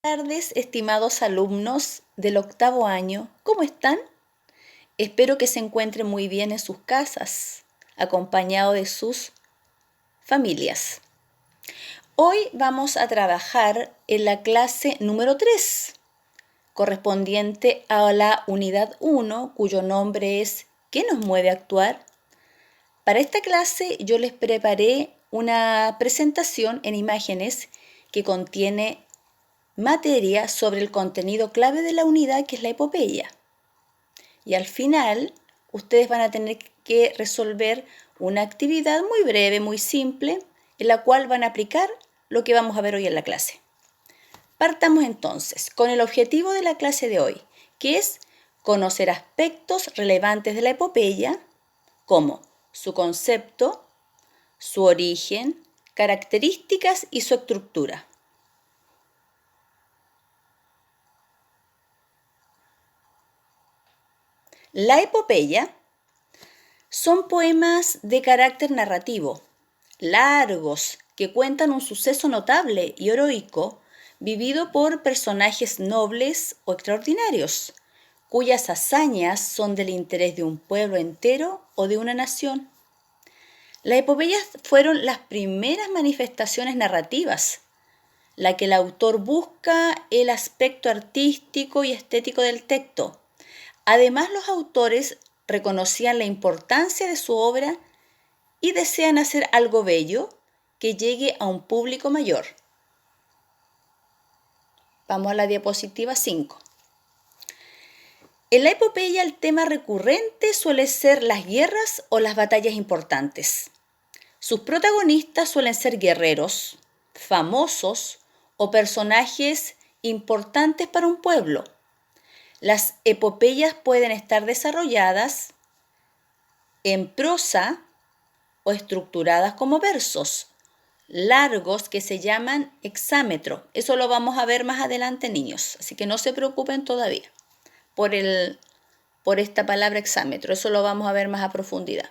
Buenas tardes, estimados alumnos del octavo año. ¿Cómo están? Espero que se encuentren muy bien en sus casas, acompañados de sus familias. Hoy vamos a trabajar en la clase número 3, correspondiente a la unidad 1, cuyo nombre es ¿Qué nos mueve a actuar? Para esta clase yo les preparé una presentación en imágenes que contiene materia sobre el contenido clave de la unidad, que es la epopeya. Y al final, ustedes van a tener que resolver una actividad muy breve, muy simple, en la cual van a aplicar lo que vamos a ver hoy en la clase. Partamos entonces con el objetivo de la clase de hoy, que es conocer aspectos relevantes de la epopeya, como su concepto, su origen, características y su estructura. La epopeya son poemas de carácter narrativo, largos, que cuentan un suceso notable y heroico vivido por personajes nobles o extraordinarios, cuyas hazañas son del interés de un pueblo entero o de una nación. Las epopeyas fueron las primeras manifestaciones narrativas, la que el autor busca el aspecto artístico y estético del texto. Además, los autores reconocían la importancia de su obra y desean hacer algo bello que llegue a un público mayor. Vamos a la diapositiva 5. En la epopeya el tema recurrente suele ser las guerras o las batallas importantes. Sus protagonistas suelen ser guerreros, famosos o personajes importantes para un pueblo. Las epopeyas pueden estar desarrolladas en prosa o estructuradas como versos largos que se llaman hexámetro. Eso lo vamos a ver más adelante, niños, así que no se preocupen todavía por esta palabra hexámetro. Eso lo vamos a ver más a profundidad.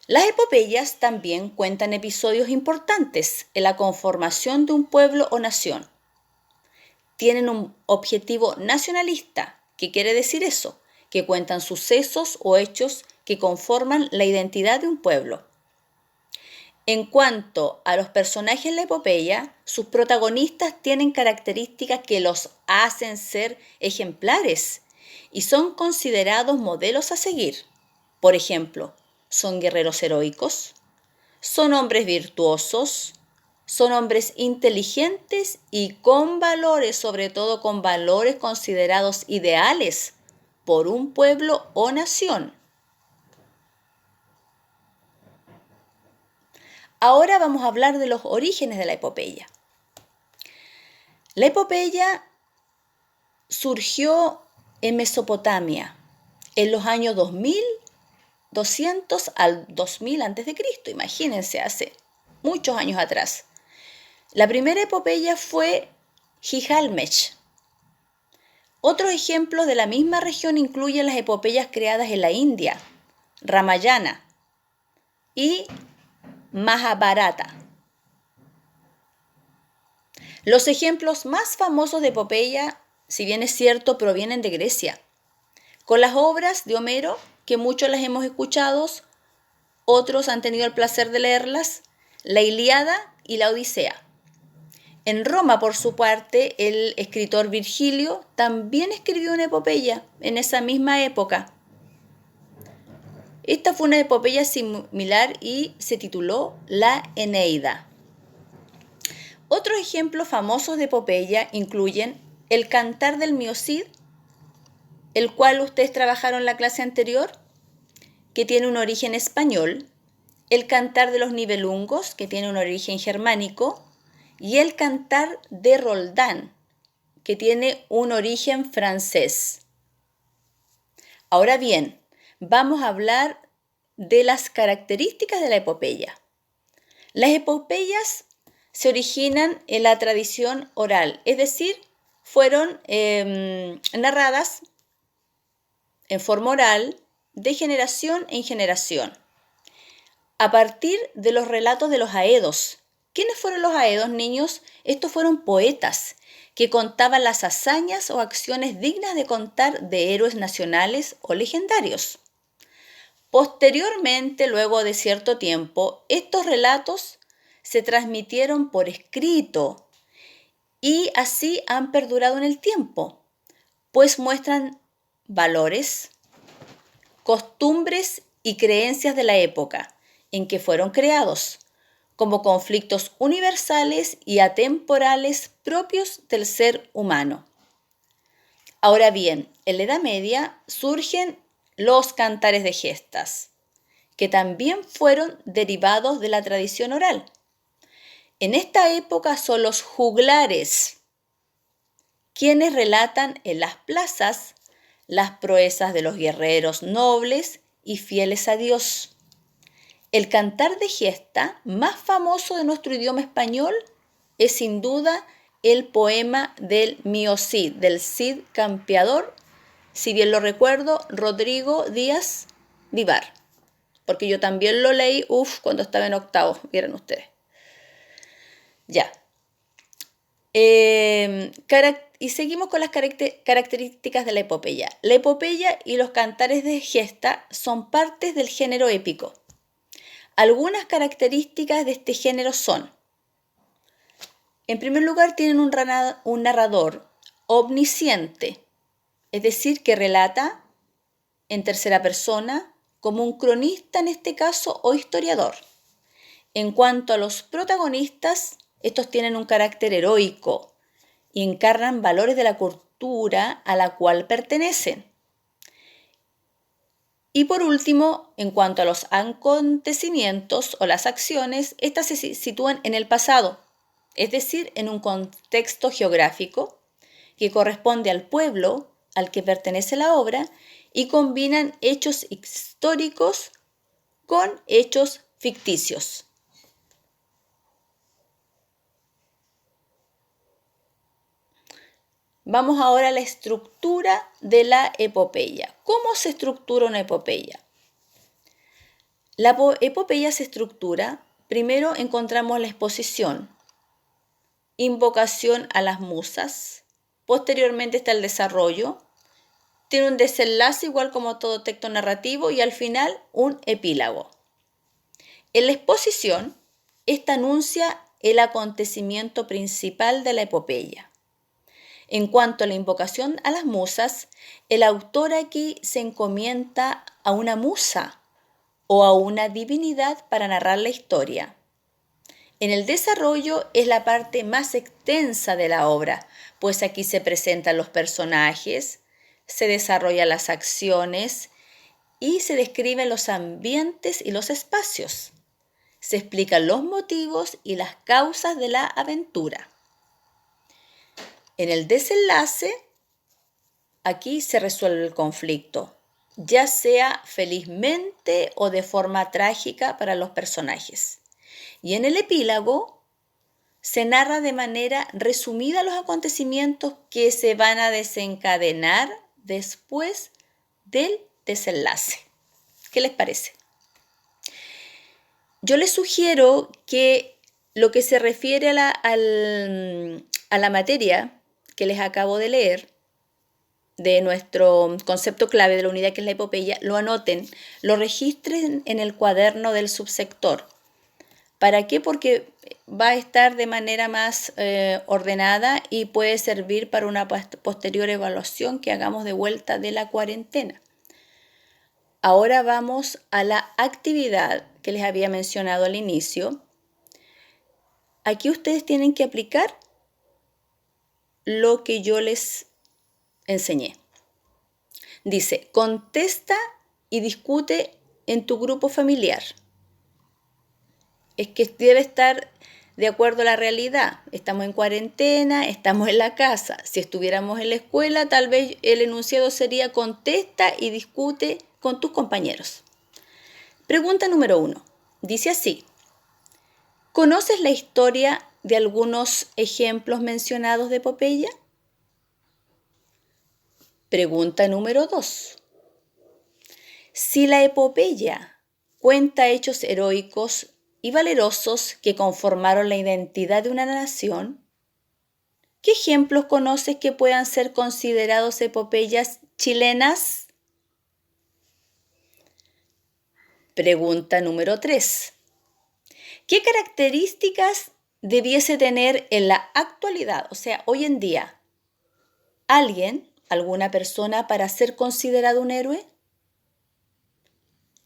Las epopeyas también cuentan episodios importantes en la conformación de un pueblo o nación. Tienen un objetivo nacionalista. ¿Qué quiere decir eso? Que cuentan sucesos o hechos que conforman la identidad de un pueblo. En cuanto a los personajes en la epopeya, sus protagonistas tienen características que los hacen ser ejemplares y son considerados modelos a seguir. Por ejemplo, son guerreros heroicos, son hombres virtuosos, son hombres inteligentes y con valores, sobre todo con valores considerados ideales por un pueblo o nación. Ahora vamos a hablar de los orígenes de la epopeya. La epopeya surgió en Mesopotamia en los años 2200 al 2000 a.C., imagínense, hace muchos años atrás. La primera epopeya fue Gilgamesh. Otros ejemplos de la misma región incluyen las epopeyas creadas en la India, Ramayana y Mahabharata. Los ejemplos más famosos de epopeya, si bien es cierto, provienen de Grecia, con las obras de Homero, que muchos las hemos escuchado, otros han tenido el placer de leerlas, la Ilíada y la Odisea. En Roma, por su parte, el escritor Virgilio también escribió una epopeya en esa misma época. Esta fue una epopeya similar y se tituló La Eneida. Otros ejemplos famosos de epopeya incluyen el Cantar del Mío Cid, el cual ustedes trabajaron en la clase anterior, que tiene un origen español, el Cantar de los Nibelungos, que tiene un origen germánico, y el Cantar de Roldán, que tiene un origen francés. Ahora bien, vamos a hablar de las características de la epopeya. Las epopeyas se originan en la tradición oral, es decir, fueron narradas en forma oral de generación en generación, a partir de los relatos de los aedos. ¿Quiénes fueron los aedos, niños? Estos fueron poetas que contaban las hazañas o acciones dignas de contar de héroes nacionales o legendarios. Posteriormente, luego de cierto tiempo, estos relatos se transmitieron por escrito y así han perdurado en el tiempo, pues muestran valores, costumbres y creencias de la época en que fueron creados, como conflictos universales y atemporales propios del ser humano. Ahora bien, en la Edad Media surgen los cantares de gestas, que también fueron derivados de la tradición oral. En esta época son los juglares quienes relatan en las plazas las proezas de los guerreros nobles y fieles a Dios. El cantar de gesta más famoso de nuestro idioma español es sin duda el poema del Mío Cid, del Cid Campeador, si bien lo recuerdo, Rodrigo Díaz Vivar, porque yo también lo leí, cuando estaba en octavo, vieron ustedes. Ya. Y seguimos con las características de la epopeya. La epopeya y los cantares de gesta son partes del género épico. Algunas características de este género son: en primer lugar, tienen un narrador omnisciente, es decir, que relata en tercera persona como un cronista en este caso o historiador. En cuanto a los protagonistas, estos tienen un carácter heroico y encarnan valores de la cultura a la cual pertenecen. Y por último, en cuanto a los acontecimientos o las acciones, estas se sitúan en el pasado, es decir, en un contexto geográfico que corresponde al pueblo al que pertenece la obra y combinan hechos históricos con hechos ficticios. Vamos ahora a la estructura de la epopeya. ¿Cómo se estructura una epopeya? La epopeya se estructura, primero encontramos la exposición, invocación a las musas, posteriormente está el desarrollo, tiene un desenlace igual como todo texto narrativo y al final un epílogo. En la exposición, esta anuncia el acontecimiento principal de la epopeya. En cuanto a la invocación a las musas, el autor aquí se encomienda a una musa o a una divinidad para narrar la historia. En el desarrollo es la parte más extensa de la obra, pues aquí se presentan los personajes, se desarrollan las acciones y se describen los ambientes y los espacios. Se explican los motivos y las causas de la aventura. En el desenlace, aquí se resuelve el conflicto, ya sea felizmente o de forma trágica para los personajes. Y en el epílogo se narra de manera resumida los acontecimientos que se van a desencadenar después del desenlace. ¿Qué les parece? Yo les sugiero que lo que se refiere a la materia que les acabo de leer, de nuestro concepto clave de la unidad que es la epopeya, lo anoten, lo registren en el cuaderno del subsector. ¿Para qué? Porque va a estar de manera más ordenada y puede servir para una posterior evaluación que hagamos de vuelta de la cuarentena. Ahora vamos a la actividad que les había mencionado al inicio. Aquí ustedes tienen que aplicar lo que yo les enseñé. Dice, contesta y discute en tu grupo familiar. Es que debe estar de acuerdo a la realidad. Estamos en cuarentena, estamos en la casa. Si estuviéramos en la escuela, tal vez el enunciado sería contesta y discute con tus compañeros. Pregunta número 1. Dice así. ¿Conoces la historia de algunos ejemplos mencionados de epopeya? Pregunta número 2. Si la epopeya cuenta hechos heroicos y valerosos que conformaron la identidad de una nación, ¿Qué ejemplos conoces que puedan ser considerados epopeyas chilenas? Pregunta número 3. ¿Qué características debiese tener en la actualidad, o sea, hoy en día, alguna persona para ser considerado un héroe?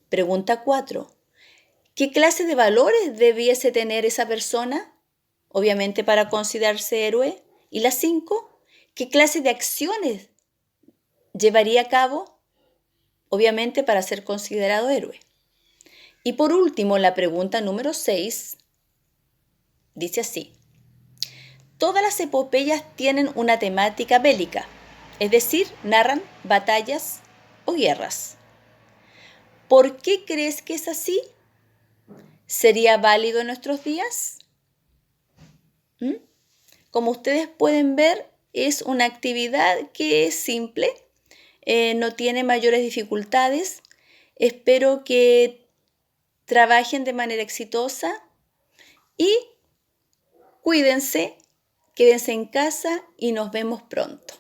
Pregunta 4. ¿Qué clase de valores debiese tener esa persona? Obviamente para considerarse héroe. Y la 5. ¿Qué clase de acciones llevaría a cabo? Obviamente para ser considerado héroe. Y por último, la pregunta número 6 dice así. Todas las epopeyas tienen una temática bélica, es decir, narran batallas o guerras. ¿Por qué crees que es así? ¿Sería válido en nuestros días? Como ustedes pueden ver, es una actividad que es simple, no tiene mayores dificultades. Espero que trabajen de manera exitosa y cuídense, quédense en casa y nos vemos pronto.